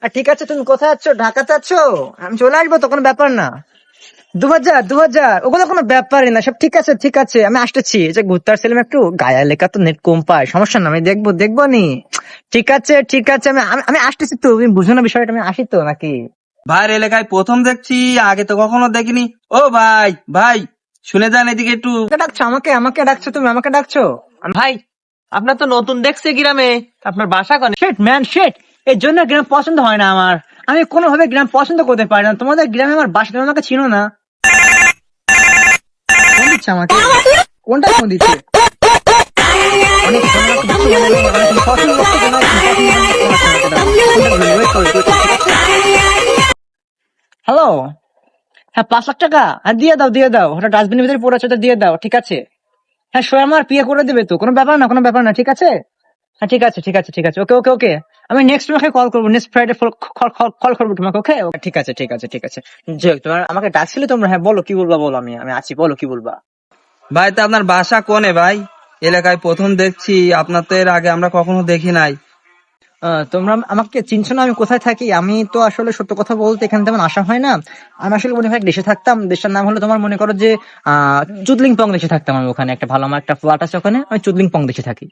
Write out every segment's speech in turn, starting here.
ঠিক আছে, তুমি কোথায় আছো? ঢাকাতে আছো? আমি চলে আসবো, তো কোনো ব্যাপার না। 2000 ওগুলো কোনো ব্যাপারই না, সব ঠিক আছে ঠিক আছে, আমি আসতেছি। এই যে ঘুরতে আসছিলাম একটু, গায়া লেখা তো নেট কম পায়, সমস্যা না, আমি দেখবো দেখবো নি। ঠিক আছে ঠিক আছে, আমি আমি আমি আসতেছি, তো তুমি বুঝো না বিষয়টা, আমি আসি তো নাকি। ভাইয়ের এলাকায় প্রথম দেখছি, আগে তো কখনো দেখিনি। ও ভাই ভাই, শুনে যান এদিকে একটু। আমাকে ডাকছো? আমাকে আমাকে ডাকছো? তুমি আমাকে ডাকছো? ভাই, আপনার তো নতুন দেখছে গ্রামে, আপনার বাসা কোনে? শেট ম্যান শেট, এর জন্য গ্রাম পছন্দ হয় না আমার। আমি কোনোভাবে গ্রাম পছন্দ করতে পারি না। তোমাদের গ্রামে আমার বাসা, তুমি আমাকে চিনো না। ফোন দিচ্ছে আমাকে, কোনটা ফোন দিচ্ছে? অনেক সময় আমাকে দিচ্ছে, আমি পছন্দ করতে কেন, হ্যালো। হ্যাঁ, 5 লাখ টাকা? হ্যাঁ, দিয়ে দাও দিয়ে দাও, ওটা ডাস্টবিনের ভিতরে পড়ে আছে, ওটা দিয়ে দাও, ঠিক আছে। হ্যাঁ, সোয়া আমার বিয়ে করে দেবে তো, কোনো ব্যাপার না কোনো ব্যাপার না, ঠিক আছে। হ্যাঁ ঠিক আছে ঠিক আছে ঠিক আছে, ওকে ওকে ওকে। আমি নেক্সট তোমাকে কল করবো, নেক্সট ফ্রাইডে কল করবো তোমাকে, ওকে ওকে, ঠিক আছে ঠিক আছে ঠিক আছে। যে তোমার আমাকে ডাকছিলে তোমরা, হ্যাঁ বলো কি বলবা, বলো, আমি আমি আছি, বলো কি বলবা। ভাই তা আপনার বাসা কোনে ভাই? এলাকায় প্রথম দেখছি, আপনার তো এর আগে আমরা কখনো দেখি নাই। তোমরা আমাকে চিনছো না, আমি কোথায় থাকি? আমি তো আসলে সত্য কথা বলতে এখানে তেমন আসা হয় না। আমি আসলে মনে হয় এক দেশে থাকতাম, দেশটার নাম হলো তোমার মনে করো যে চুদলিংপং দেশে থাকতাম আমি। ওখানে একটা ভালো আমার একটা ফ্ল্যাট আছে, ওখানে আমি চুদলিংপং দেশে থাকি।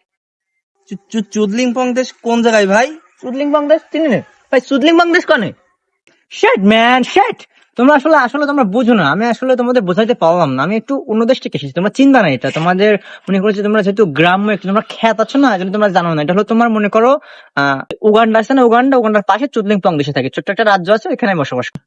চুদলিংপং দেশ কোন জায়গায় ভাই? চুদলিংপং দেশ চিনি না? ভাই, সুদলিং বাংলাদেশ কোনে? শেট ম্যান শেট, তোমরা আসলে আসলে তোমরা বুঝো না, আমি আসলে তোমাদের বোঝাইতে পারলাম না। আমি একটু অন্য দেশ থেকে এসেছি, তোমরা চিনবা না এটা। তোমাদের মনে করো যে তোমরা যেহেতু গ্রাম্য একটু তোমরা খ্যাত আছো না, এই জন্য তোমরা জানো না। এটা হলো তোমার মনে করো উগান্ডা আছে না, উগান্ডার পাশে চুদলিংপং দেশে থাকে, ছোট্ট একটা রাজ্য আছে, এখানে বসবাস করি।